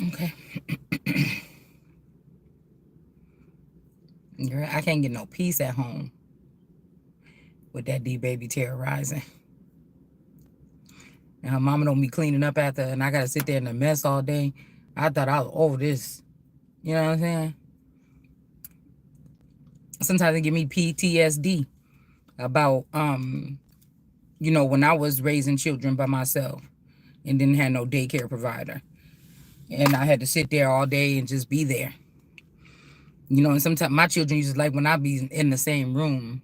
Okay. Girl, I can't get no peace at home with that D baby terrorizing. And her mama don't be cleaning up after, and I gotta sit there in a mess all day. I thought I was over this. You know what I'm saying? Sometimes it give me PTSD about when I was raising children by myself and didn't have no daycare provider. And I had to sit there all day and just be there. And sometimes my children used to like when I be in the same room,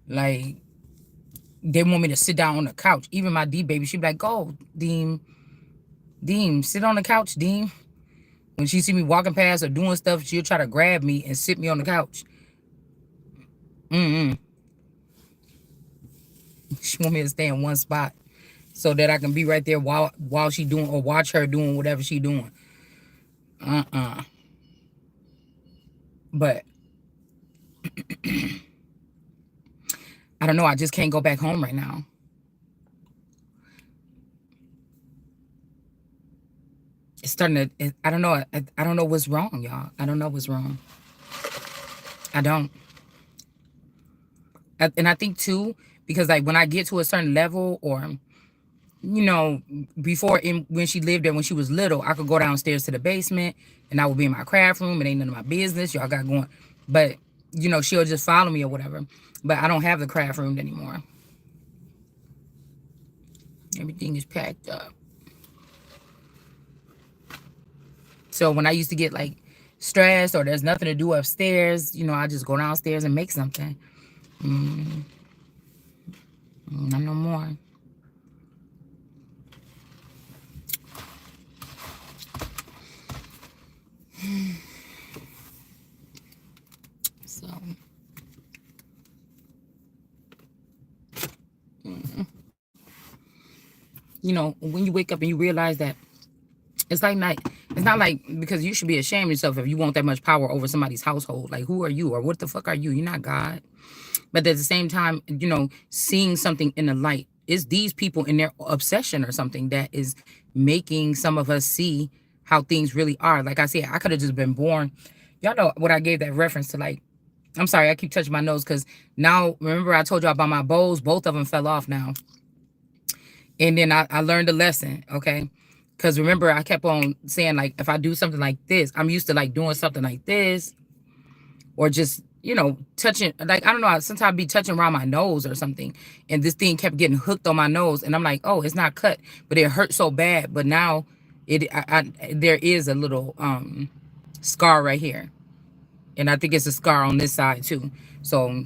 like they want me to sit down on the couch. Even my D baby, she be like, "Go, Deem, sit on the couch, Deem." When she see me walking past or doing stuff, she'll try to grab me and sit me on the couch. Mm-mm. She want me to stay in one spot so that I can be right there while she doing or watch her doing whatever she doing. But I don't know. I just can't go back home right now. It's starting to. I don't know. I don't know what's wrong, y'all. I don't know what's wrong. I don't. And I think too, because like when I get to a certain level, or you know, when she lived there when she was little, I could go downstairs to the basement and I would be in my craft room. It ain't none of my business. Y'all got going, but she'll just follow me or whatever. But I don't have the craft room anymore. Everything is packed up. So when I used to get like stressed or there's nothing to do upstairs, I just go downstairs and make something. Not no more. So, when you wake up and you realize that it's not like because you should be ashamed of yourself if you want that much power over somebody's household. Like, who are you or what the fuck are you? You're not God. But at the same time, seeing something in the light is these people in their obsession or something that is making some of us see how things really are. Like I said, I could have just been born. Y'all know what I gave that reference to. Like, I'm sorry, I keep touching my nose because now, remember I told y'all about my bows? Both of them fell off now. And then I learned a lesson, okay? Because remember, I kept on saying, like, if I do something like this, I'm used to, like, doing something like this or just, touching. Like, I don't know, sometimes I'd be touching around my nose or something. And this thing kept getting hooked on my nose. And I'm like, oh, it's not cut. But it hurt so bad. But now there is a little scar right here. And I think it's a scar on this side, too. So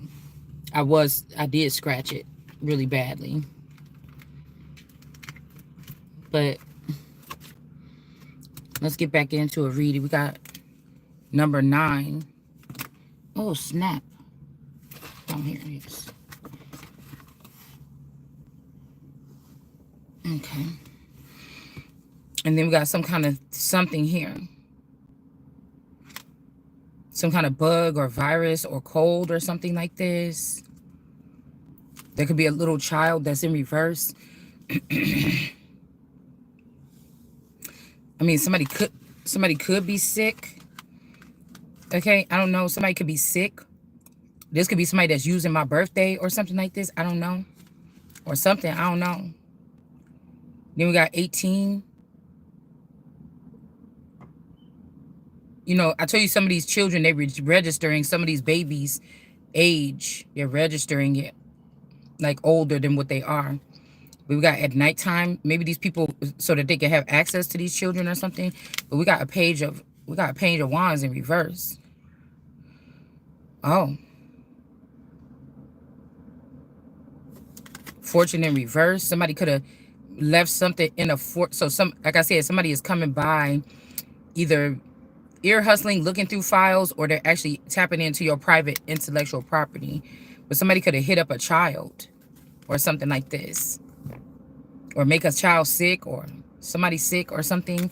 I did scratch it really badly. But let's get back into a reading. We got number 9. Oh, snap. Oh, here it is. Okay. And then we got some kind of something here. Some kind of bug or virus or cold or something like this. There could be a little child that's in reverse. I mean, somebody could be sick. Okay, I don't know. Somebody could be sick. This could be somebody that's using my birthday or something like this. I don't know. Or something. I don't know. Then we got 18. I tell you, some of these children, they're registering some of these babies' age. They're registering it like older than what they are. But we got at nighttime, maybe these people, so that they can have access to these children or something. But we got a page of wands in reverse. Oh. Fortune in reverse. Somebody could have left something in a fort. So like I said, somebody is coming by, either ear hustling, looking through files, or they're actually tapping into your private intellectual property. But somebody could have hit up a child or something like this, or make a child sick or somebody sick or something,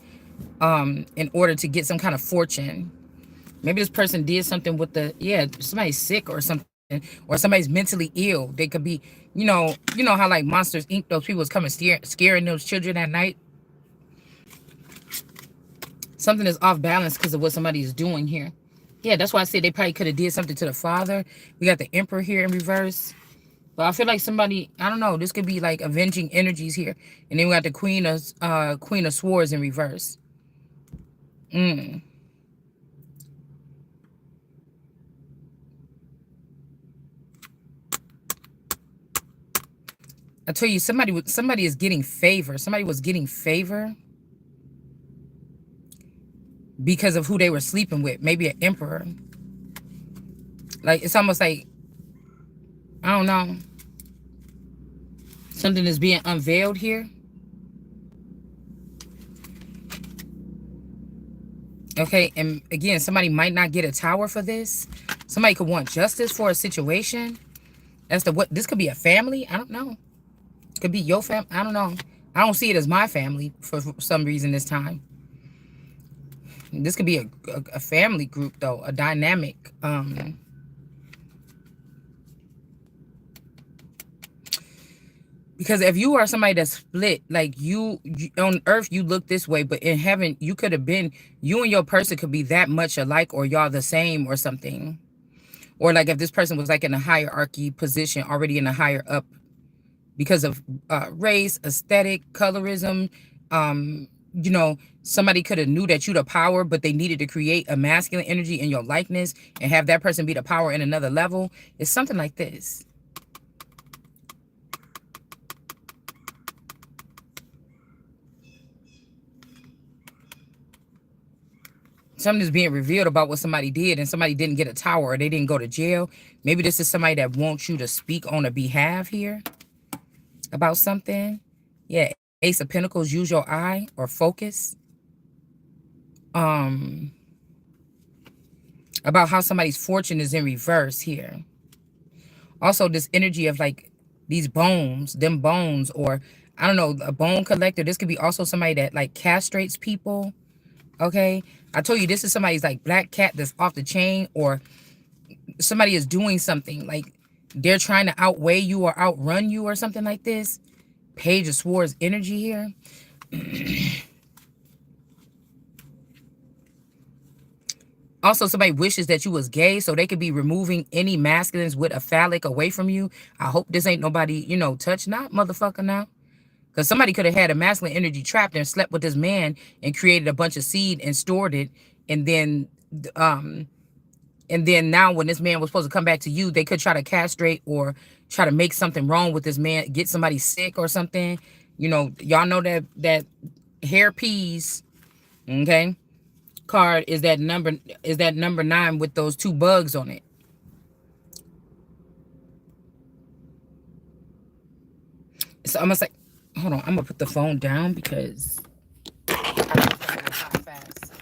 in order to get some kind of fortune. Maybe this person did something with somebody's sick or something, or somebody's mentally ill. They could be, You know how like Monsters Inc. Those people was coming scaring those children at night. Something is off balance because of what somebody is doing here. Yeah, that's why I said they probably could have did something to the father. We got the Emperor here in reverse. But I feel like somebody, I don't know, this could be like avenging energies here. And then we got the Queen of Swords in reverse. Mm. I tell you, somebody is getting favor. Somebody was getting favor because of who they were sleeping with. Maybe an emperor. Like it's almost like, I don't know. Something is being unveiled here. Okay, and again, somebody might not get a tower for this. Somebody could want justice for a situation. As to what this could be, a family. I don't know. Could be your family. I don't know. I don't see it as my family for some reason this time. This could be a family group though, a dynamic. Because if you are somebody that's split, like you on earth, you look this way, but in heaven, you could have been, you and your person could be that much alike, or y'all the same or something. Or like if this person was like in a hierarchy position, already in a higher up because of race, aesthetic, colorism, somebody could have knew that you the power, but they needed to create a masculine energy in your likeness and have that person be the power in another level. It's something like this. Something is being revealed about what somebody did, and somebody didn't get a tower or they didn't go to jail. Maybe this is somebody that wants you to speak on a behalf here about something. Yeah, Ace of Pentacles, use your eye or focus. About how somebody's fortune is in reverse here. Also, this energy of like these bones, them bones, or I don't know, a bone collector. This could be also somebody that like castrates people. Okay, I told you this is somebody's like black cat that's off the chain, or somebody is doing something like they're trying to outweigh you or outrun you or something like this. Page of Swords energy here. Also, somebody wishes that you was gay, so they could be removing any masculines with a phallic away from you. I hope this ain't nobody, touch not, motherfucker, now. Because somebody could have had a masculine energy trapped and slept with this man and created a bunch of seed and stored it. And then now when this man was supposed to come back to you, they could try to castrate or try to make something wrong with this man, get somebody sick or something. Y'all know that hairpiece, okay, card is that number 9 with those 2 bugs on it. So I'm gonna say, hold on, I'm gonna put the phone down because I have to talk fast.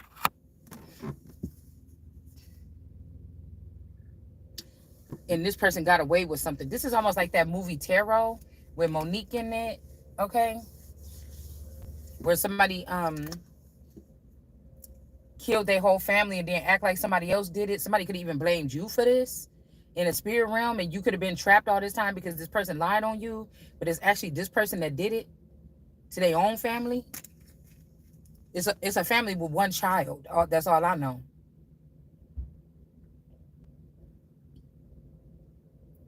And this person got away with something. This is almost like that movie Tarot with Monique in it, okay? Where somebody killed their whole family and then act like somebody else did it. Somebody could even blamed you for this in a spirit realm, and you could have been trapped all this time because this person lied on you, but it's actually this person that did it to their own family. It's a family with 1 child. That's all I know.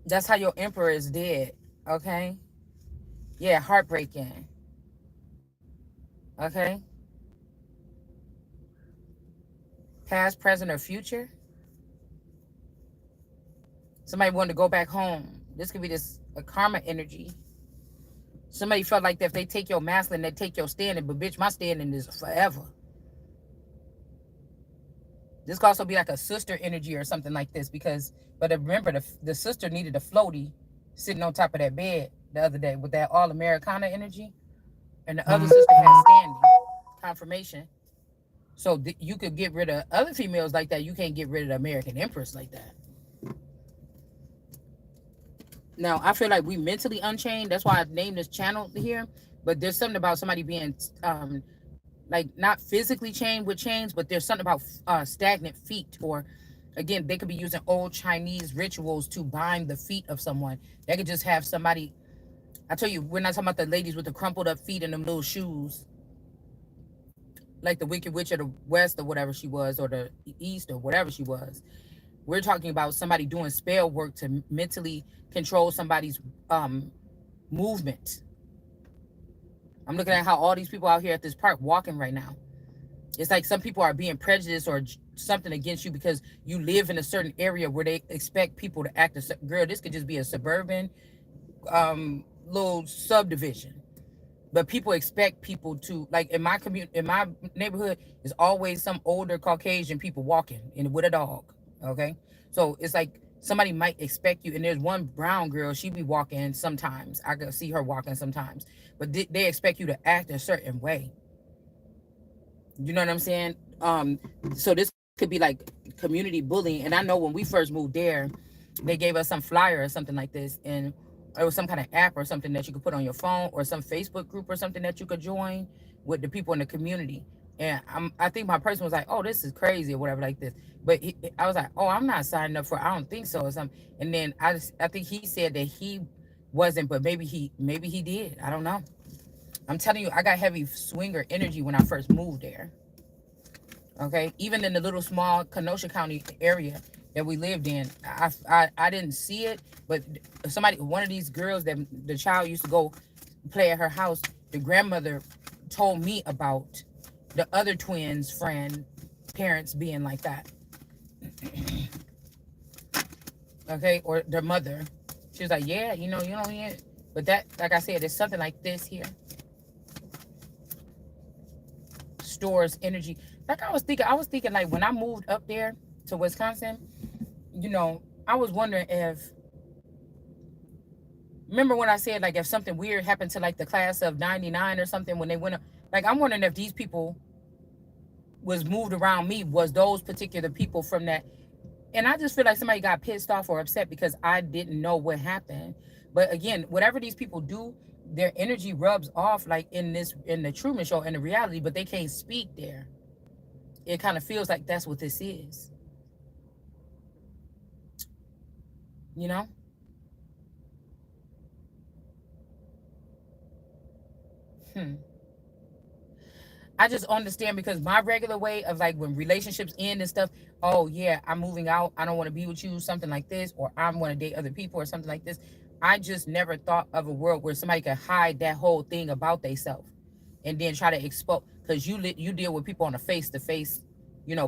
That's how your emperor is dead, okay? Yeah, heartbreaking. Okay? Past, present, or future. Somebody wanted to go back home. This could be a karma energy. Somebody felt like that if they take your masculine, they take your standing. But bitch, my standing is forever. This could also be like a sister energy or something like this. But remember, the sister needed a floaty sitting on top of that bed the other day with that all-Americana energy. And the other sister had standing confirmation. So you could get rid of other females like that. You can't get rid of the American Empress like that. Now, I feel like we mentally unchained. That's why I named this channel here. But there's something about somebody being like not physically chained with chains, but there's something about stagnant feet. Or again, they could be using old Chinese rituals to bind the feet of someone. They could just have somebody I tell you, we're not talking about the ladies with the crumpled up feet and them little shoes, like the Wicked Witch of the West or whatever she was, or the East or whatever she was. We're talking about somebody doing spell work to mentally control somebody's um, movement. I'm looking at how all these people out here at this park walking right now. It's like some people are being prejudiced or something against you because you live in a certain area where they expect people to act a girl. This could just be a suburban little subdivision, but people expect people to, like, in my community, in my neighborhood, there's always some older Caucasian people walking and with a dog. Okay, so it's like somebody might expect you, and there's one brown girl, she be walking sometimes, I can see her walking sometimes, but they expect you to act a certain way. You know what I'm saying? So this could be like community bullying. And I know when we first moved there, they gave us some flyer or something like this, and it was some kind of app or something that you could put on your phone, or some Facebook group or something that you could join with the people in the community. And I think my person was like, "Oh, this is crazy" or whatever like this. But I was like, "Oh, I'm not signing up for it. I don't think so," or something. And then I think he said that he wasn't, but maybe he did. I don't know. I'm telling you, I got heavy swinger energy when I first moved there. Okay, even in the little small Kenosha County area that we lived in, I didn't see it, but one of these girls that the child used to go play at her house, the grandmother told me about the other twins' friend parents being like that. Okay, or their mother. She was like, "Yeah, yeah." But that, like I said, it's something like this here. Stores energy. Like I was thinking like when I moved up there to Wisconsin, I was wondering if, remember when I said like if something weird happened to like the class of 99 or something when they went up, like I'm wondering if these people was moved around me, was those particular people from that. And I just feel like somebody got pissed off or upset because I didn't know what happened. But again, whatever these people do, their energy rubs off like in the Truman Show, in the reality, but they can't speak there. It kind of feels like that's what this is, you know? Hmm. I just understand because my regular way of like when relationships end and stuff, oh yeah, I'm moving out. I don't want to be with you, something like this, or I want to date other people or something like this. I just never thought of a world where somebody could hide that whole thing about themselves and then try to expose, because you deal with people on a face to face,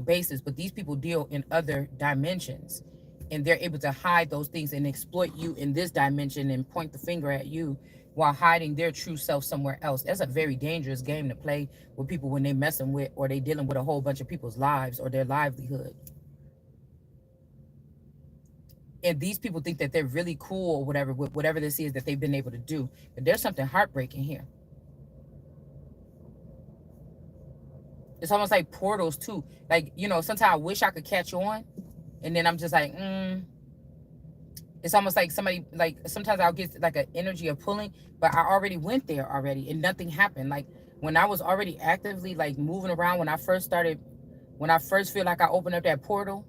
basis, but these people deal in other dimensions, and they're able to hide those things and exploit you in this dimension and point the finger at you while hiding their true self somewhere else. That's a very dangerous game to play with people when they messing with or they dealing with a whole bunch of people's lives or their livelihood. And these people think that they're really cool or whatever with whatever this is that they've been able to do. But there's something heartbreaking here. It's almost like portals too. Like, sometimes I wish I could catch on. And then I'm just like, it's almost like somebody, like sometimes I'll get like an energy of pulling, but I already went there already and nothing happened. Like when I was already actively like moving around, when I first feel like I opened up that portal,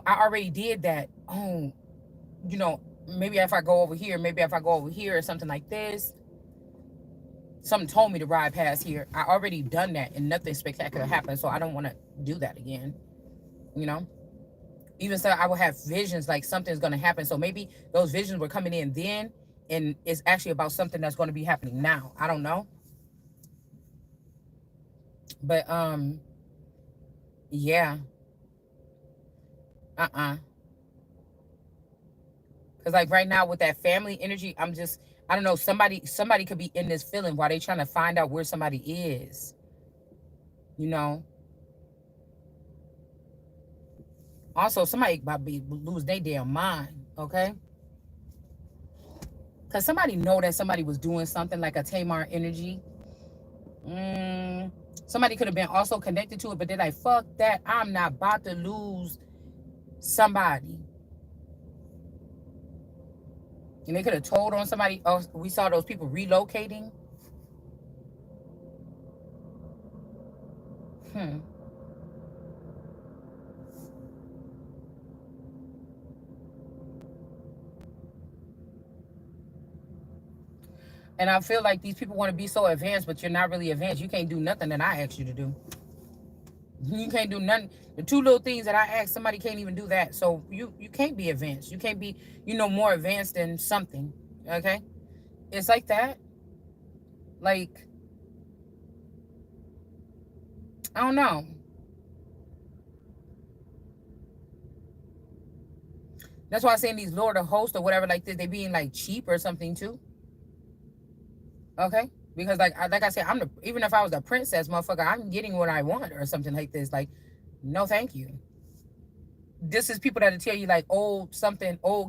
I already did that. Oh, maybe if I go over here, or something like this, something told me to ride past here. I already done that and nothing spectacular happened. So I don't want to do that again, you know? Even so, I will have visions like something's going to happen. So maybe those visions were coming in then, and it's actually about something that's going to be happening now. I don't know. But, yeah. Because like right now with that family energy, I don't know, somebody could be in this feeling while they trying to find out where somebody is, you know? Also, somebody about to be lose their damn mind, okay? Because somebody know that somebody was doing something like a Tamar energy. Mm, Somebody could have been also connected to it, but they're like, fuck that. I'm not about to lose somebody. And they could have told on somebody else. We saw those people relocating. Hmm. And I feel like these people want to be so advanced, but you're not really advanced. You can't do nothing that I asked you to do. You can't do nothing. The two little things that I asked, somebody can't even do that. So you can't be advanced. You can't be, more advanced than something. Okay? It's like that. Like, I don't know. That's why I'm saying these Lord of Hosts or whatever like this, they being like cheap or something too. Okay? Because like I said, even if I was a princess, motherfucker, I'm getting what I want or something like this. Like, no, thank you. This is people that'll tell you like old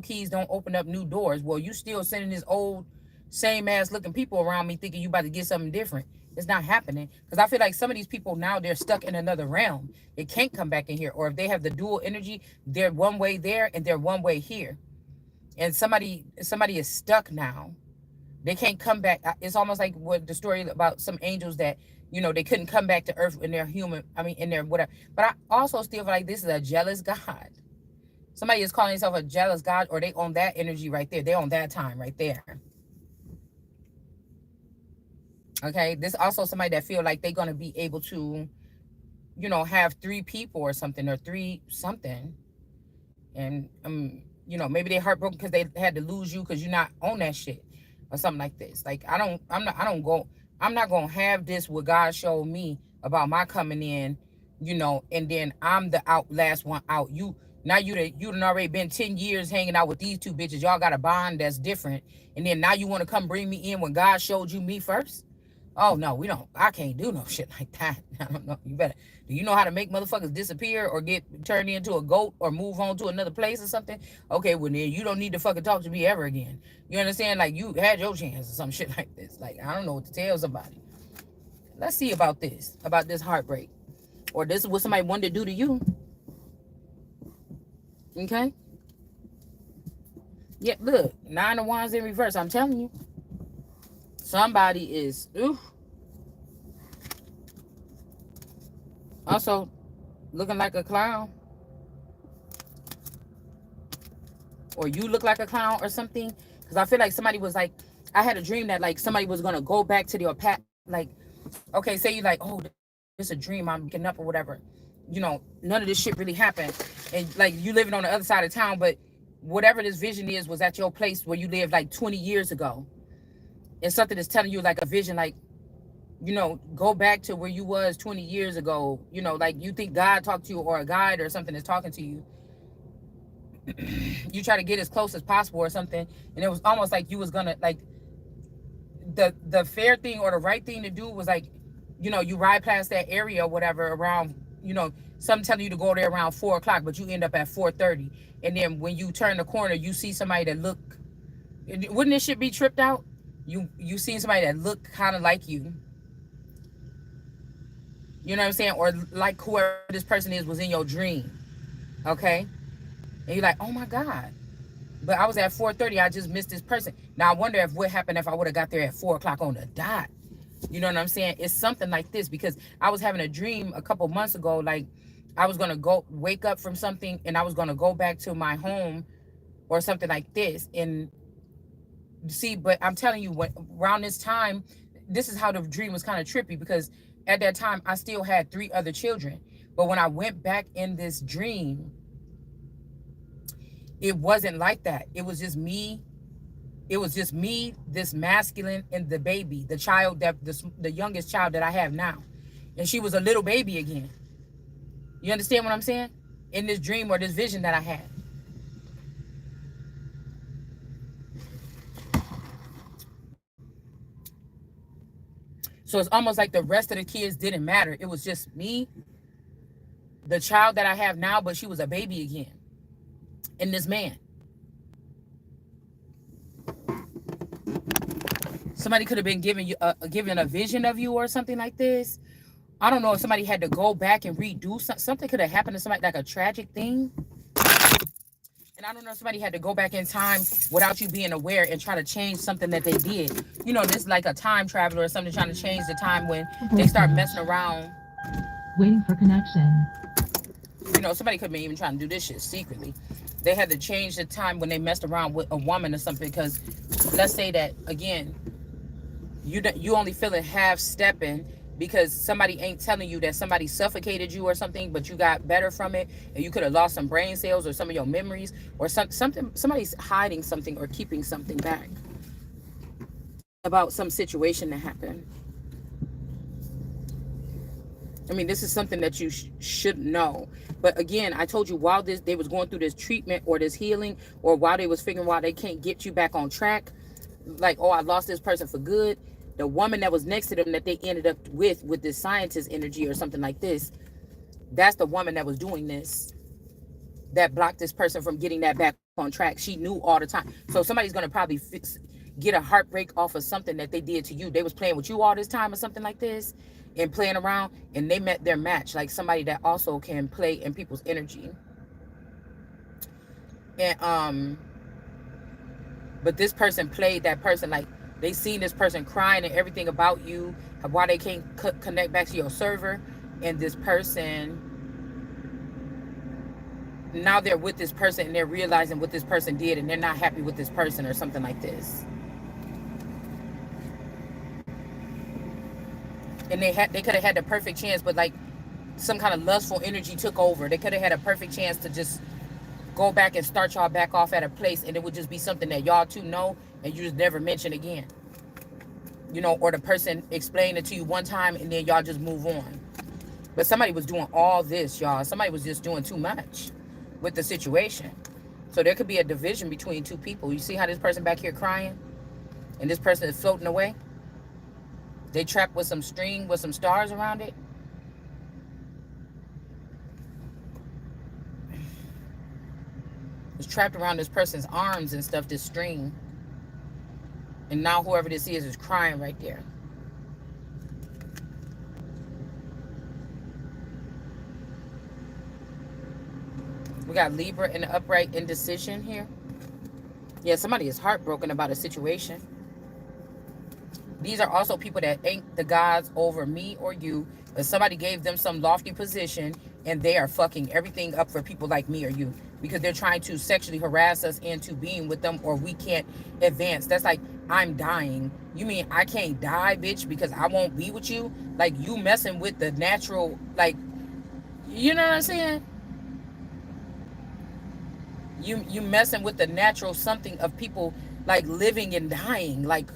keys don't open up new doors. Well, you still sending this old same ass looking people around me thinking you about to get something different. It's not happening. Because I feel like some of these people now, they're stuck in another realm. They can't come back in here. Or if they have the dual energy, they're one way there and they're one way here. And somebody is stuck now. They can't come back. It's almost like what the story about some angels that, they couldn't come back to earth in their in their whatever. But I also still feel like this is a jealous God. Somebody is calling themselves a jealous God, or they own that energy right there. They own that time right there. Okay, this also somebody that feel like they're gonna be able to, have 3 people or something, or 3 something, and maybe they heartbroken because they had to lose you because you're not on that shit or something like this. Like I'm not gonna have this what God showed me about my coming in, and then I'm the last one out. You done already been 10 years hanging out with these 2 bitches. Y'all got a bond that's different, and then now you want to come bring me in when God showed you me first. Oh no, we don't. I can't do no shit like that. I don't know. You better. Do you know how to make motherfuckers disappear or get turned into a goat or move on to another place or something? Okay, well then you don't need to fucking talk to me ever again. You understand? Like you had your chance or some shit like this. Like I don't know what to tell somebody. Let's see about this heartbreak, or this is what somebody wanted to do to you. Okay. Yeah, look, 9 of Wands in reverse. I'm telling you, somebody is. Ooh. Also, looking like a clown. Or you look like a clown or something. Because I feel like somebody was like, I had a dream that like somebody was going to go back to their past. Like, okay, say you like, oh, this is a dream. I'm waking up or whatever. None of this shit really happened. And like you living on the other side of town. But whatever this vision is was at your place where you lived like 20 years ago. And something is telling you like a vision like, go back to where you was 20 years ago. Like you think God talked to you or a guide or something is talking to you. You try to get as close as possible or something. And it was almost like you was gonna like the fair thing or the right thing to do was like, you ride past that area or whatever around, something telling you to go there around 4 o'clock, but you end up at 4:30. And then when you turn the corner, you see somebody that look, wouldn't this shit be tripped out? You seen somebody that looked kind of like you. You know what I'm saying? Or like whoever this person is was in your dream. Okay? And you're like, oh my God. But I was at 4:30. I just missed this person. Now I wonder if what happened if I would have got there at 4 o'clock on the dot. You know what I'm saying? It's something like this because I was having a dream a couple months ago. Like I was going to go wake up from something and I was going to go back to my home or something like this. And see, but I'm telling you, around this time, this is how the dream was kind of trippy because at that time I still had 3 other children. But when I went back in this dream, it wasn't like that. It was just me. It was just me, this masculine, and the baby, the child the youngest child that I have now. And she was a little baby again. You understand what I'm saying? In this dream or this vision that I had. So it's almost like the rest of the kids didn't matter. It was just me, the child that I have now, but she was a baby again. And this man. Somebody could have been given a vision of you or something like this. I don't know if somebody had to go back and redo something could have happened to somebody, like a tragic thing. And I don't know if somebody had to go back in time without you being aware and try to change something that they did. This like a time traveler or something trying to change the time when they start messing around. Waiting for connection. Somebody could have been even trying to do this shit secretly. They had to change the time when they messed around with a woman or something because let's say that, again, You only feeling half stepping because somebody ain't telling you that somebody suffocated you or something, but you got better from it, and you could have lost some brain cells or some of your memories, or something. Somebody's hiding something or keeping something back about some situation that happened. I mean, this is something that you should know. But again, I told you, while they was going through this treatment or this healing, or while they was figuring why they can't get you back on track, like, oh, I lost this person for good. The woman that was next to them that they ended up with this scientist energy or something like this, that's the woman that was doing this, that blocked this person from getting that back on track. She knew all the time. So somebody's gonna probably get a heartbreak off of something that they did to you. They was playing with you all this time or something like this, and playing around, and they met their match, like somebody that also can play in people's energy. And but this person played that person, like they seen this person crying and everything about you, why they can't connect back to your server, and this person, now they're with this person and they're realizing what this person did, and they're not happy with this person or something like this. And they could have had the perfect chance, but like some kind of lustful energy took over. They could have had a perfect chance to just go back and start y'all back off at a place, and it would just be something that y'all two know and you just never mention again. Or the person explained it to you one time and then y'all just move on. But somebody was doing all this, y'all. Somebody was just doing too much with the situation. So there could be a division between two people. You see how this person back here crying and this person is floating away? They trapped with some string with some stars around it. It's trapped around this person's arms and stuff, this string. And now whoever this is crying right there. We got Libra in the upright indecision here. Yeah, somebody is heartbroken about a situation. These are also people that ain't the gods over me or you, but somebody gave them some lofty position and they are fucking everything up for people like me or you, because they're trying to sexually harass us into being with them, or we can't advance. That's like, I'm dying. You mean I can't die, bitch, because I won't be with you? Like, you messing with the natural, like, you know what I'm saying? You messing with the natural something of people, like, living and dying. Like,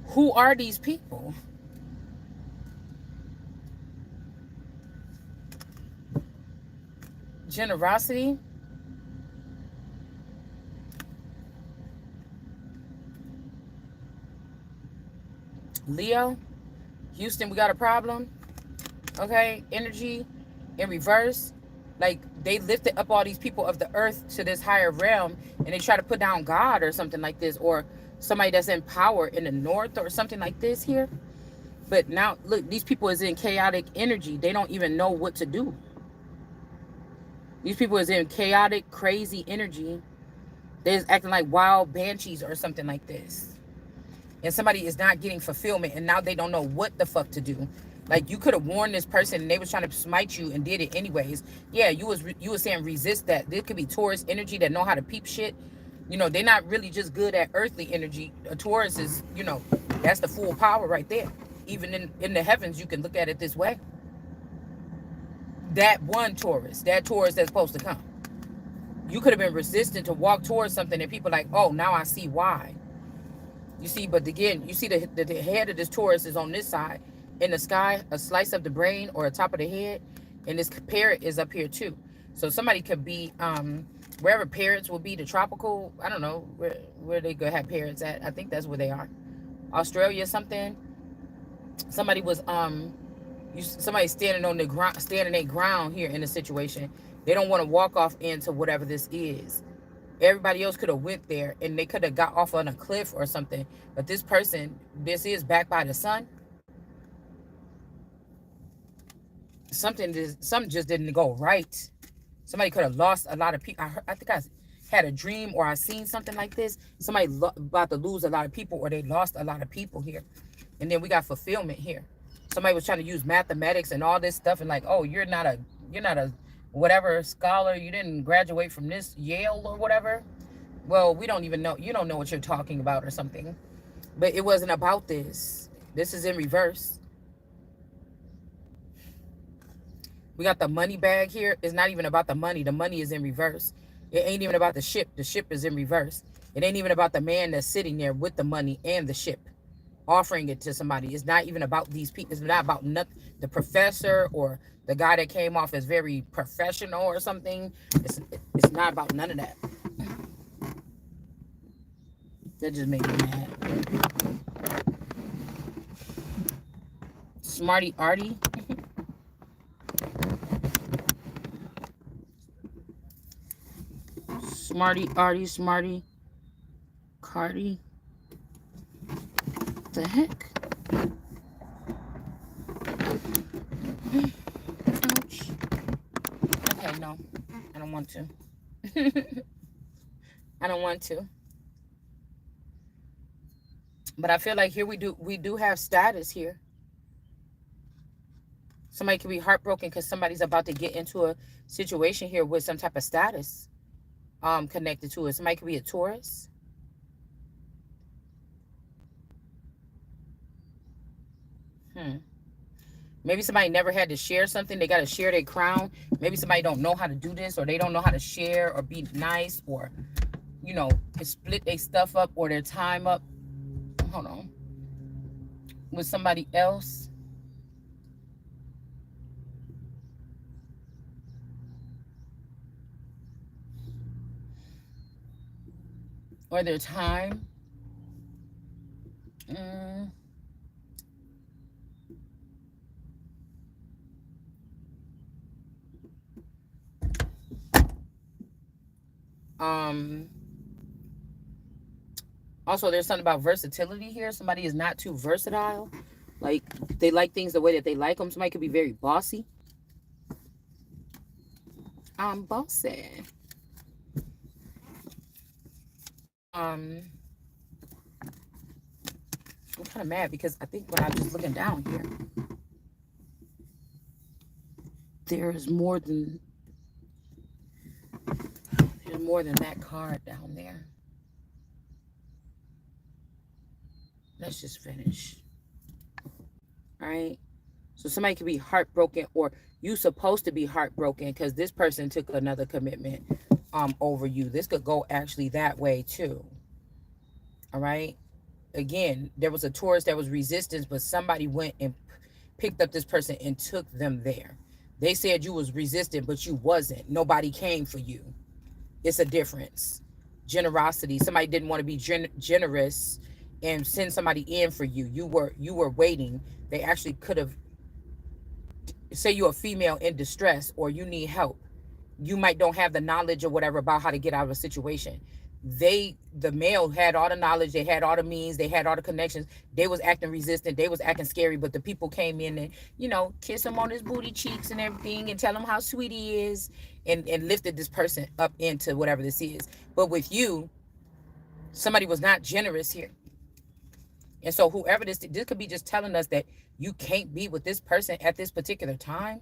who are these people? Generosity. Leo. Houston, we got a problem. Okay, energy in reverse. Like, they lifted up all these people of the earth to this higher realm, and they try to put down God or something like this, or somebody that's in power in the north or something like this here. But now look, these people is in chaotic energy. They don't even know what to do. These people is in chaotic, crazy energy. They're just acting like wild banshees or something like this. And somebody is not getting fulfillment, and now they don't know what the fuck to do. Like, you could have warned this person and they was trying to smite you and did it anyways. Yeah, you was saying resist that. There could be Taurus energy that know how to peep shit. They're not really just good at earthly energy. A Taurus is, that's the full power right there. Even in the heavens, you can look at it this way. That Taurus that's supposed to come. You could have been resistant to walk towards something, and people like, oh, now I see why. You see, but again, you see the head of this Taurus is on this side. In the sky, a slice of the brain or a top of the head, and this parrot is up here too. So somebody could be wherever parrots will be, the tropical, I don't know where they could have parrots at. I think that's where they are. Australia, something. Somebody was somebody standing on the ground, standing their ground here in the situation. They don't want to walk off into whatever this is. Everybody else could have went there and they could have got off on a cliff or something. But this person, this is backed by the sun. Something just didn't go right. Somebody could have lost a lot of people. I think I had a dream, or I seen something like this. Somebody about to lose a lot of people, or they lost a lot of people here. And then we got fulfillment here. Somebody was trying to use mathematics and all this stuff, and like, oh, you're not a whatever scholar. You didn't graduate from this Yale or whatever. Well, we don't even know. You don't know what you're talking about or something. But it wasn't about this. This is in reverse. We got the money bag here. It's not even about the money. The money is in reverse. It ain't even about the ship. The ship is in reverse. It ain't even about the man that's sitting there with the money and the ship, offering it to somebody. It's not even about these people. It's not about nothing. The professor or the guy that came off as very professional or something. It's not about none of that. That just made me mad. Smarty Artie. Smarty Artie, Smarty Cardi. What the heck? Ouch. Okay, no. I don't want to. I don't want to. But I feel like here we do have status here. Somebody could be heartbroken because somebody's about to get into a situation here with some type of status connected to it. Somebody could be a Taurus. Maybe somebody never had to share something. They got to share their crown. Maybe somebody don't know how to do this, or they don't know how to share or be nice, or, you know, split their stuff up or their time up. Hold on. With somebody else. Or their time. Also, there's something about versatility here. Somebody is not too versatile. Like, they like things the way that they like them. Somebody could be very bossy. I'm bossy. I'm kind of mad because I think when I'm just looking down here, there's more than that card down there. Let's just finish. All right. So somebody could be heartbroken, or you supposed to be heartbroken because this person took another commitment over you. This could go actually that way too. All right. Again, there was a Taurus that was resistance, but somebody went and picked up this person and took them there. They said you was resistant, but you wasn't. Nobody came for you. It's a difference. Generosity. Somebody didn't want to be generous and send somebody in for you. You were waiting. They actually could have, say you're a female in distress or you need help. You might don't have the knowledge or whatever about how to get out of a situation. The male had all the knowledge, they had all the means, they had all the connections. They was acting resistant, they was acting scary, but the people came in and, you know, kiss him on his booty cheeks and everything and tell him how sweet he is, and lifted this person up into whatever this is. But with you, somebody was not generous here. And so whoever this could be just telling us that you can't be with this person at this particular time.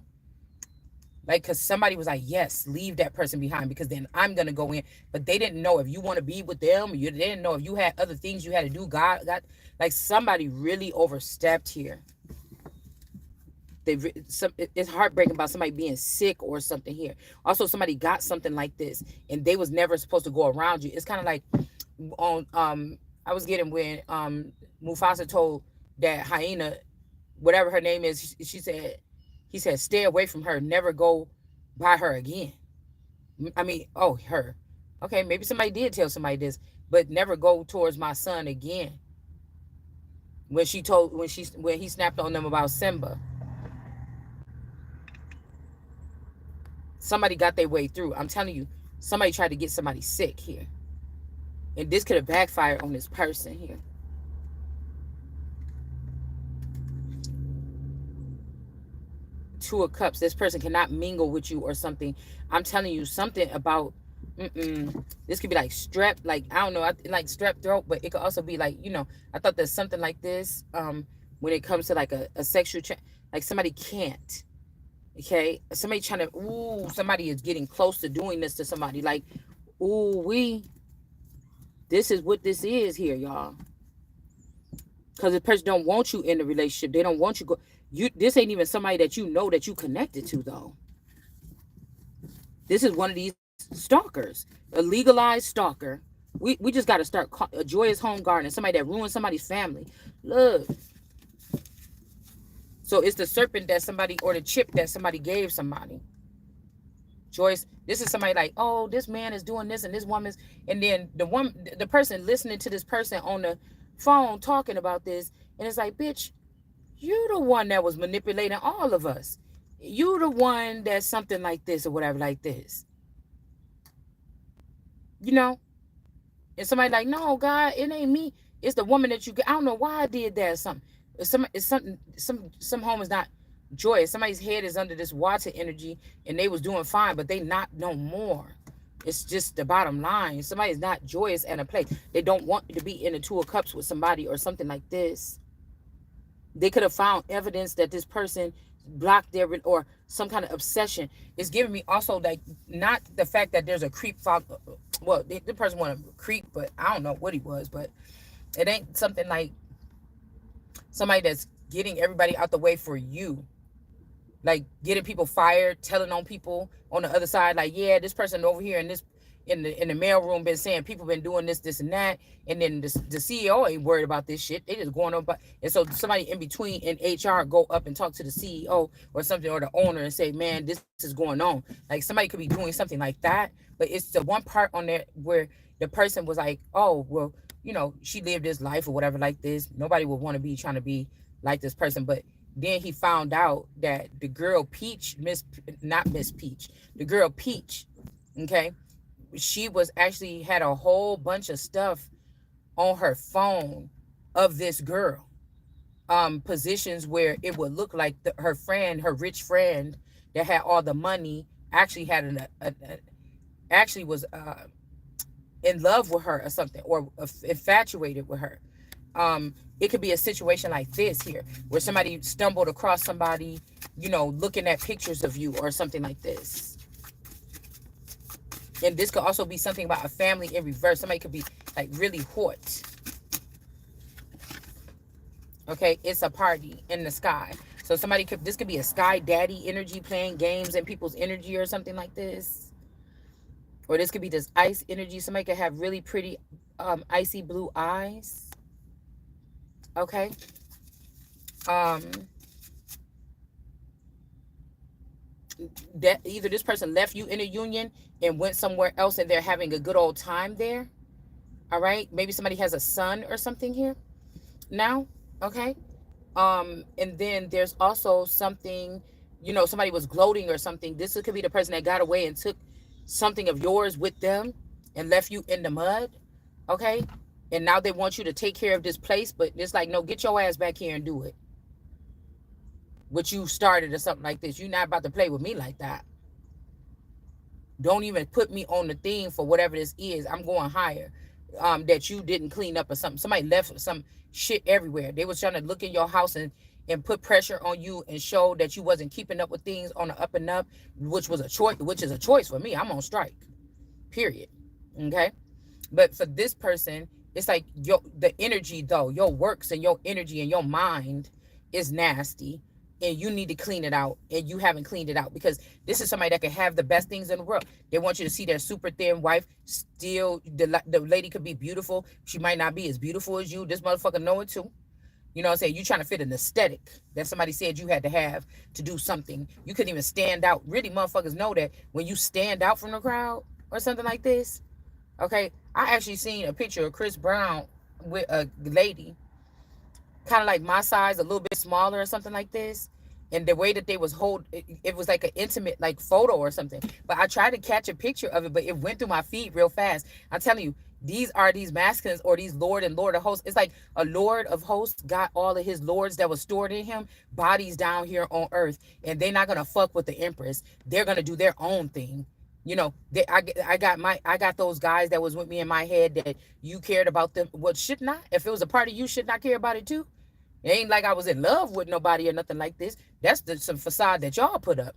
Like, because somebody was like, yes, leave that person behind because then I'm going to go in. But they didn't know if you want to be with them. You didn't know if you had other things you had to do. God, like somebody really overstepped here. It's heartbreaking about somebody being sick or something here. Also, somebody got something like this and they was never supposed to go around you. It's kind of like on, I was getting when Mufasa told that hyena, whatever her name is, he said, stay away from her. Never go by her again. I mean, oh, her. Okay, maybe somebody did tell somebody this, but never go towards my son again. When he snapped on them about Simba. Somebody got their way through. I'm telling you, somebody tried to get somebody sick here. And this could have backfired on this person here. Two of Cups. This person cannot mingle with you or something. I'm telling you something about this could be like strep, like I don't know, like strep throat, but it could also be like, you know, I thought there's something like this when it comes to like a sexual like somebody can't. Okay, somebody trying to somebody is getting close to doing this to somebody, like this is what this is here, y'all. Because the person don't want you in the relationship. They don't want you go. This ain't even somebody that you know that you connected to though. This is one of these stalkers, a legalized stalker. We just got to start a joyous home garden. Somebody that ruined somebody's family. Look. So it's the serpent that somebody, or the chip that somebody gave somebody. Joyce, this is somebody like, oh, this man is doing this and this woman's, and then the person listening to this person on the phone talking about this, and it's like, bitch, you the one that was manipulating all of us. You the one that's something like this or whatever like this. You know? And somebody like, no, God, it ain't me. It's the woman that you get. I don't know why I did that or something. It's something, some home is not joyous. Somebody's head is under this water energy and they was doing fine, but they not no more. It's just the bottom line. Somebody's not joyous at a place. They don't want to be in the Two of Cups with somebody or something like this. They could have found evidence that this person blocked their, or some kind of obsession. It's giving me also like, not the fact that there's a creep. Well, the person wanted to creep, but I don't know what he was. But it ain't something like somebody that's getting everybody out the way for you. Like getting people fired, telling on people on the other side, like, yeah, this person over here in this in the mail room been saying people been doing this and that, and then the CEO ain't worried about this shit. They just going on, and so somebody in between in HR go up and talk to the CEO or something, or the owner, and say, man, this is going on. Like somebody could be doing something like that, but it's the one part on there where the person was like, oh, well, she lived this life or whatever like this. Nobody would want to be trying to be like this person, but then he found out that the girl Peach, not Miss Peach, the girl Peach, okay, she was actually had a whole bunch of stuff on her phone of this girl. Positions where it would look like her friend, her rich friend that had all the money, actually had actually was in love with her or something, or infatuated with her. It could be a situation like this here, where somebody stumbled across somebody, looking at pictures of you or something like this. And this could also be something about a family in reverse. Somebody could be like really hot. Okay, it's a party in the sky. So this could be a sky daddy energy playing games in people's energy or something like this. Or this could be this ice energy. Somebody could have really pretty icy blue eyes. Okay. That either this person left you in a union and went somewhere else and they're having a good old time there. All right. Maybe somebody has a son or something here now. Okay. And then there's also something, somebody was gloating or something. This could be the person that got away and took something of yours with them and left you in the mud. Okay. And now they want you to take care of this place, but it's like, no, get your ass back here and do it. What you started or something like this. You're not about to play with me like that. Don't even put me on the thing for whatever this is. I'm going higher. That you didn't clean up or something. Somebody left some shit everywhere. They was trying to look in your house and put pressure on you and show that you wasn't keeping up with things on the up and up, which is a choice for me. I'm on strike. Period. Okay. But for this person, it's like the energy though, your works and your energy and your mind is nasty. And you need to clean it out, and you haven't cleaned it out, because this is somebody that can have the best things in the world. They want you to see their super thin wife. Still, the lady could be beautiful. She might not be as beautiful as you. This motherfucker know it too. You know what I'm saying? You trying to fit an aesthetic that somebody said you had to have to do something. You couldn't even stand out. Really, motherfuckers know that when you stand out from the crowd or something like this. Okay, I actually seen a picture of Chris Brown with a lady, kind of like my size, a little bit smaller or something like this. And the way that they was it was like an intimate like photo or something. But I tried to catch a picture of it, but it went through my feed real fast. I'm telling you, these are these masculines, or these Lord and Lord of hosts. It's like a Lord of hosts got all of his lords that was stored in him, bodies down here on earth. And they're not going to fuck with the Empress. They're going to do their own thing. I got those guys that was with me in my head that you cared about them. What should not? If it was a part of you, should not care about it too. It ain't like I was in love with nobody or nothing like this. That's some facade that y'all put up.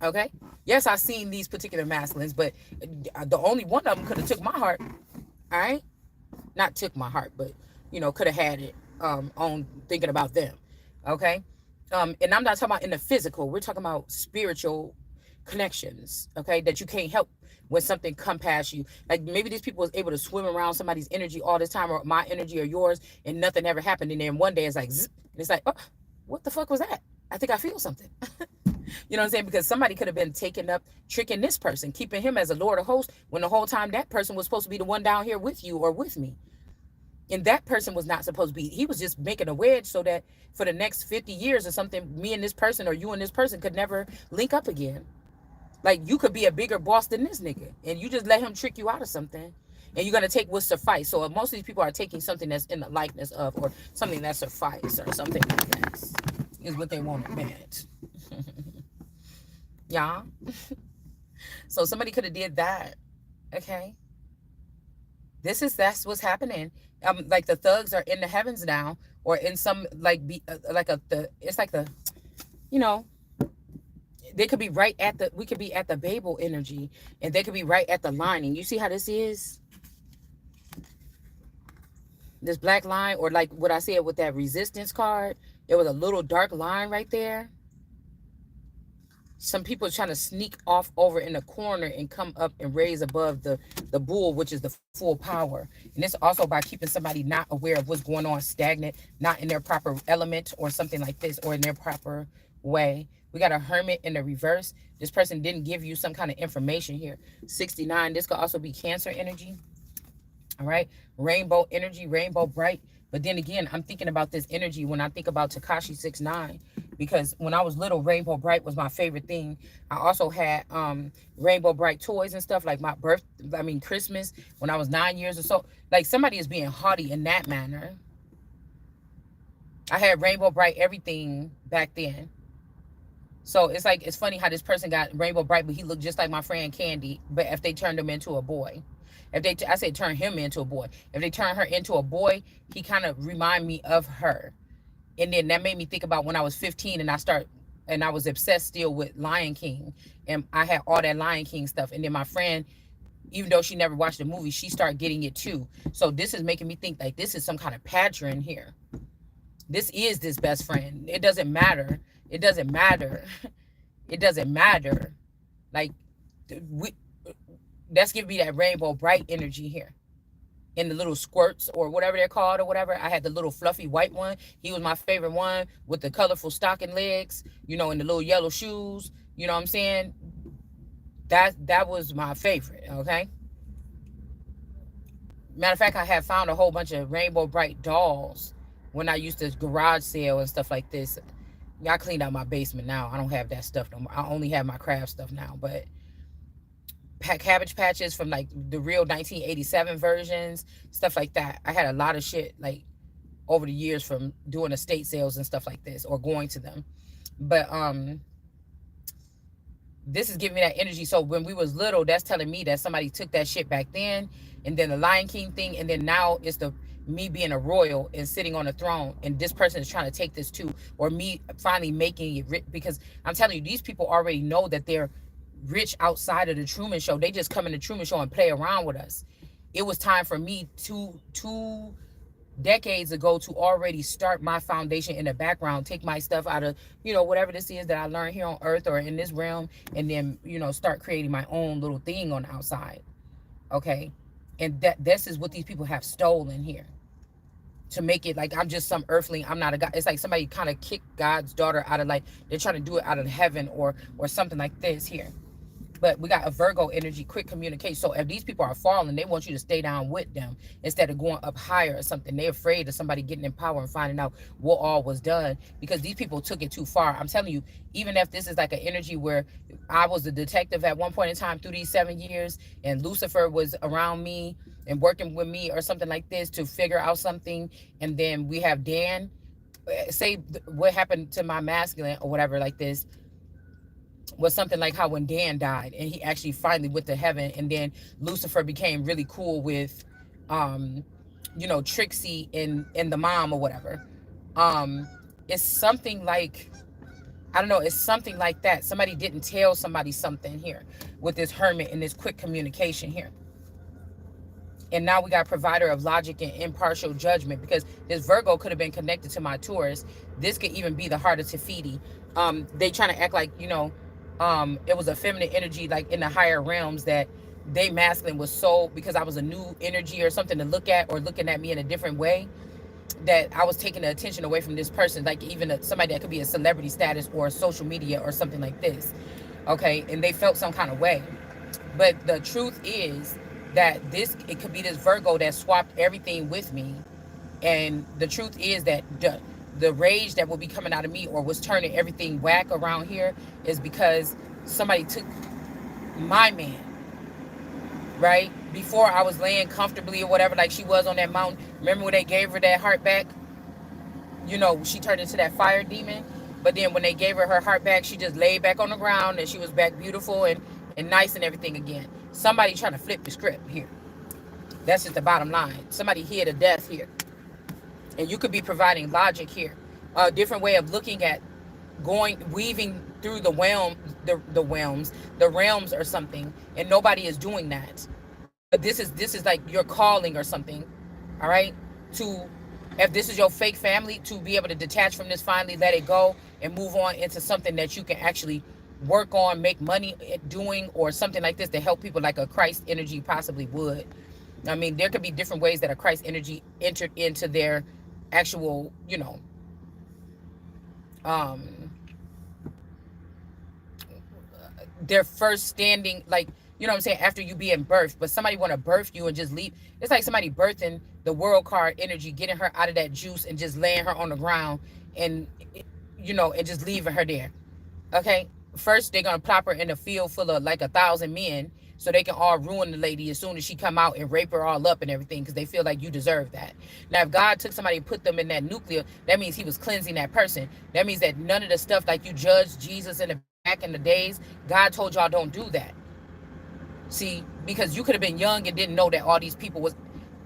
Okay? Yes, I seen these particular masculines, but the only one of them could have took my heart. All right? Not took my heart, but, could have had it. on thinking about them. Okay. And I'm not talking about in the physical. We're talking about spiritual connections. Okay, that you can't help when something come past you. Like maybe these people was able to swim around somebody's energy all this time, or my energy or yours, and nothing ever happened. And then one day it's like, zzz, and it's like, oh, what the fuck was that? I think I feel something. You know what I'm saying? Because somebody could have been taking up, tricking this person, keeping him as a lord of hosts, when the whole time that person was supposed to be the one down here with you or with me. And that person was not supposed to be. He was just making a wedge so that for the next 50 years or something, me and this person or you and this person could never link up again. Like you could be a bigger boss than this nigga, and you just let him trick you out of something, and you're gonna take what suffice. So most of these people are taking something that's in the likeness of, or something that suffice, or something like that, is what they want to admit. Yeah. So somebody could have did that. Okay. That's what's happening. Like the thugs are in the heavens now, or in some like like it's like the, you know, they could be right at the, we could be at the Babel energy, and they could be right at the lining. You see how this is? This black line, or like what I said with that resistance card, there was a little dark line right there. Some people are trying to sneak off over in the corner and come up and raise above the bull, which is the full power. And this also by keeping somebody not aware of what's going on, stagnant, not in their proper element or something like this, or in their proper way. We got a hermit in the reverse. This person didn't give you some kind of information here. 69, this could also be Cancer energy. All right. Rainbow energy, rainbow bright. But then again, I'm thinking about this energy when I think about Takashi 69, because when I was little, Rainbow Bright was my favorite thing. I also had Rainbow Bright toys and stuff, like my Christmas when I was 9 years or so. Like somebody is being haughty in that manner. I had Rainbow Bright everything back then. So it's like, it's funny how this person got Rainbow Bright, but he looked just like my friend Candy, but if they turned him into a boy. If they, I said turn him into a boy. If they turn her into a boy, he kind of remind me of her. And then that made me think about when I was 15 and I was obsessed still with Lion King. And I had all that Lion King stuff. And then my friend, even though she never watched the movie, she started getting it too. So this is making me think like this is some kind of pattern here. This is this best friend. It doesn't matter. It doesn't matter. It doesn't matter. Like, that's giving me that rainbow bright energy here. In the little squirts or whatever they're called or whatever. I had the little fluffy white one. He was my favorite one with the colorful stocking legs, you know, and the little yellow shoes. You know what I'm saying? That was my favorite, okay? Matter of fact, I had found a whole bunch of rainbow bright dolls when I used to garage sale and stuff like this. Yeah, I cleaned out my basement now. I don't have that stuff no more. I only have my craft stuff now, but Cabbage Patches from like the real 1987 versions, stuff like that. I had a lot of shit like over the years from doing estate sales and stuff like this, or going to them. But this is giving me that energy. So when we was little, that's telling me that somebody took that shit back then, and then the Lion King thing, and then now it's the me being a royal and sitting on a throne, and this person is trying to take this too, or me finally making it, because I'm telling you, these people already know that they're rich outside of the Truman Show. They just come in the Truman Show and play around with us. It was time for me two decades ago to already start my foundation in the background, take my stuff out of, you know, whatever this is that I learned here on earth or in this realm, and then, you know, start creating my own little thing on the outside. Okay. And this is what these people have stolen here, to make it like I'm just some earthling. I'm not a God. It's like somebody kind of kicked God's daughter out of, like, they're trying to do it out of heaven or something like this here. But we got a Virgo energy, quick communication. So if these people are falling, they want you to stay down with them instead of going up higher or something. They're afraid of somebody getting in power and finding out what all was done, because these people took it too far. I'm telling you, even if this is like an energy where I was a detective at one point in time through these 7 years, and Lucifer was around me and working with me or something like this to figure out something, and then we have Dan, say what happened to my masculine or whatever like this, was something like how when Dan died and he actually finally went to heaven, and then Lucifer became really cool with you know, Trixie and the mom or whatever. It's something like, I don't know, it's something like that. Somebody didn't tell somebody something here with this hermit and this quick communication here. And now we got provider of logic and impartial judgment, because this Virgo could have been connected to my Taurus. This could even be the heart of Tafiti. They trying to act like, it was a feminine energy, like in the higher realms, that they masculine was so, because I was a new energy or something to look at, or looking at me in a different way, that I was taking the attention away from this person, like even somebody that could be a celebrity status or social media or something like this. Okay, and they felt some kind of way. But the truth is that it could be this Virgo that swapped everything with me. And the truth is that the rage that will be coming out of me, or was turning everything whack around here, is because somebody took my man, right? Before I was laying comfortably or whatever, like she was on that mountain. Remember when they gave her that heart back? She turned into that fire demon. But then when they gave her heart back, she just laid back on the ground, and she was back beautiful and nice and everything again. Somebody trying to flip the script here. That's just the bottom line. Somebody hid a death here. And you could be providing logic here. A different way of looking at weaving through the realms or something. And nobody is doing that. But this is like your calling or something. All right? If this is your fake family, to be able to detach from this, finally let it go and move on into something that you can actually work on, make money at doing, or something like this to help people, like a Christ energy possibly would. I mean, there could be different ways that a Christ energy entered into their actual, their first standing, like, what I'm saying, after you being birthed. But somebody want to birth you and just leave. It's like somebody birthing the world card energy, getting her out of that juice and just laying her on the ground, and and just leaving her there. Okay, first they're gonna plop her in a field full of like 1,000 men, so they can all ruin the lady as soon as she come out, and rape her all up and everything, because they feel like you deserve that. Now, if God took somebody and put them in that nuclear, that means he was cleansing that person. That means that none of the stuff like you judged Jesus back in the days, God told y'all don't do that. See, because you could have been young and didn't know that all these people was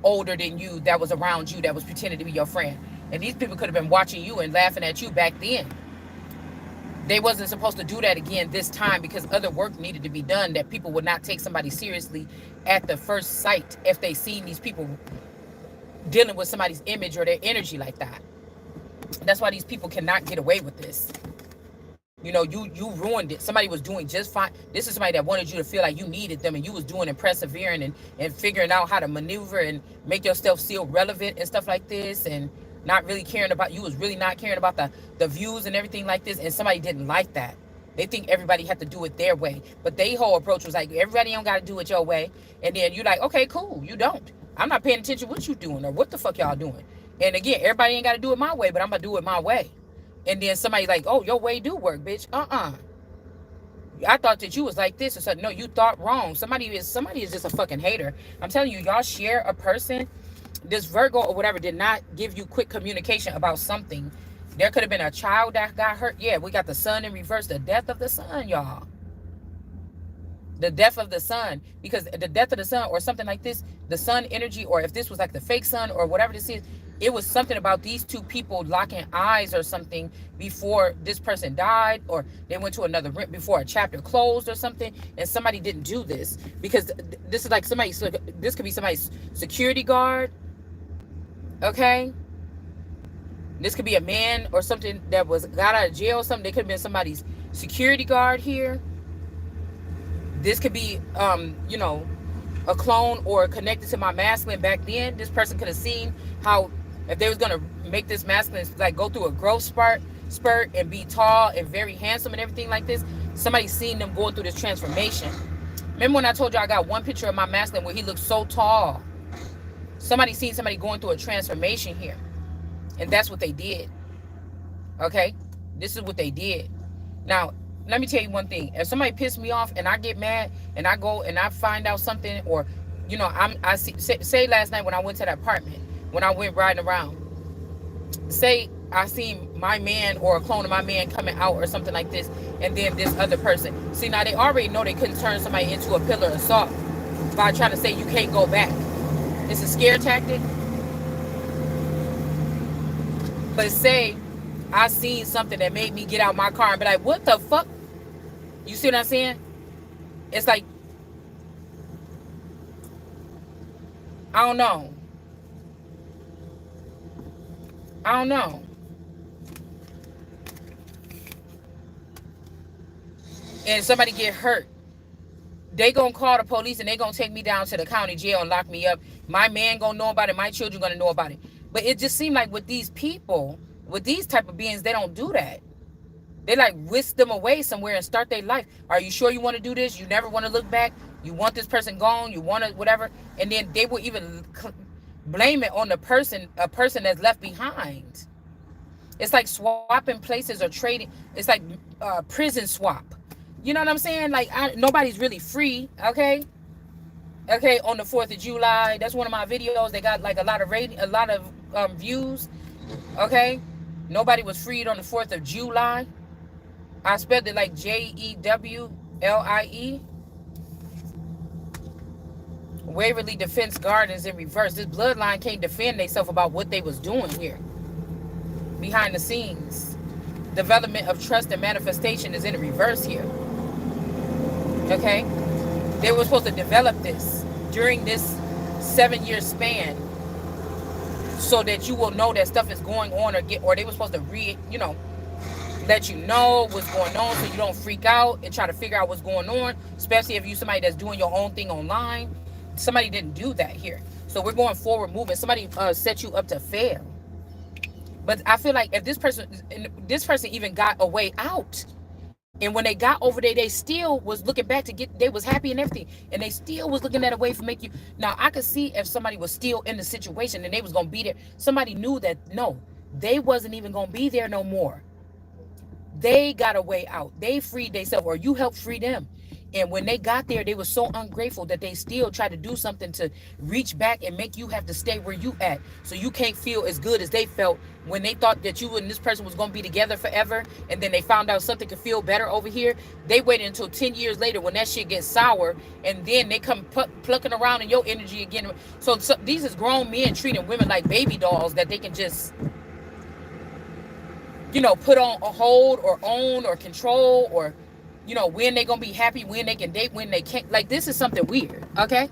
older than you, that was around you, that was pretending to be your friend. And these people could have been watching you and laughing at you back then. They wasn't supposed to do that again this time, because other work needed to be done, that people would not take somebody seriously at the first sight if they seen these people dealing with somebody's image or their energy like that. That's why these people cannot get away with this. You ruined it. Somebody was doing just fine. This is somebody that wanted you to feel like you needed them, and you was doing and persevering and figuring out how to maneuver and make yourself still relevant and stuff like this, and not really caring about, you was really not caring about the views and everything like this, and somebody didn't like that. They think everybody had to do it their way. But their whole approach was like, everybody don't got to do it your way. And then you're like, okay, cool, you don't. I'm not paying attention what you doing or what the fuck y'all doing. And again, everybody ain't got to do it my way, but I'm going to do it my way. And then somebody like, oh, your way do work, bitch. I thought that you was like this or something. No, you thought wrong. Somebody is just a fucking hater. I'm telling you, y'all share a person. This Virgo or whatever did not give you quick communication about something. There could have been a child that got hurt. Yeah, we got the sun in reverse. The death of the sun, y'all. The death of the sun. Because the death of the sun or something like this, the sun energy, or if this was like the fake sun or whatever this is, it was something about these two people locking eyes or something before this person died, or they went to another room before a chapter closed or something, and somebody didn't do this. Because this is like this could be somebody's security guard, okay? This could be a man or something that got out of jail or something. They could have been somebody's security guard here. This could be, a clone or connected to my masculine back then. This person could have seen how, if they was going to make this masculine like go through a growth spurt and be tall and very handsome and everything like this, somebody seen them going through this transformation. Remember when I told you I got one picture of my masculine where he looked so tall? Somebody seen somebody going through a transformation here. And that's what they did. Okay? This is what they did. Now, let me tell you one thing. If somebody pissed me off and I get mad and I go and I find out something, or, say last night when I went to that apartment, when I went riding around, say I seen my man or a clone of my man coming out or something like this, and then this other person. See, now they already know they couldn't turn somebody into a pillar of salt by trying to say you can't go back. It's a scare tactic. But say I seen something that made me get out my car and be like, what the fuck? You see what I'm saying? It's like, I don't know. I don't know. And somebody get hurt, they gonna call the police and they gonna take me down to the county jail and lock me up. My man gonna know about it. My children gonna know about it. But it just seemed like with these people, with these type of beings, they don't do that. They like whisk them away somewhere and start their life. Are you sure you want to do this? You never want to look back. You want this person gone. You want to whatever. And then they will even blame it on the person, a person that's left behind. It's like swapping places or trading. It's like prison swap. You know what I'm saying? Like nobody's really free. Okay. Okay. On the 4th of July, that's one of my videos. They got like a lot of views. Okay. Nobody was freed on the 4th of July. I spelled it like Jewlie. Waverly Defense Gardens in reverse. This bloodline can't defend themselves about what they was doing here. Behind the scenes. Development of trust and manifestation is in reverse here. Okay? They were supposed to develop this during this 7-year span so that you will know that stuff is going on or they were supposed to let you know what's going on so you don't freak out and try to figure out what's going on, especially if you're somebody that's doing your own thing online. Somebody didn't do that here. So we're going forward moving. Somebody set you up to fail. But I feel like if this person even got a way out, and when they got over there, they still was looking back they was happy and everything, and they still was looking at a way to make you. Now I could see if somebody was still in the situation and they was gonna be there. Somebody knew that no, they wasn't even gonna be there no more. They got a way out. They freed themselves, or you helped free them. And when they got there, they were so ungrateful that they still tried to do something to reach back and make you have to stay where you at. So you can't feel as good as they felt when they thought that you and this person was going to be together forever. And then they found out something could feel better over here. They waited until 10 years later when that shit gets sour. And then they come plucking around in your energy again. So these is grown men treating women like baby dolls that they can just, put on a hold or own or control, or when they gonna be happy, when they can date, when they can't. Like, this is something weird. Okay,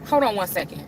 hold on one second.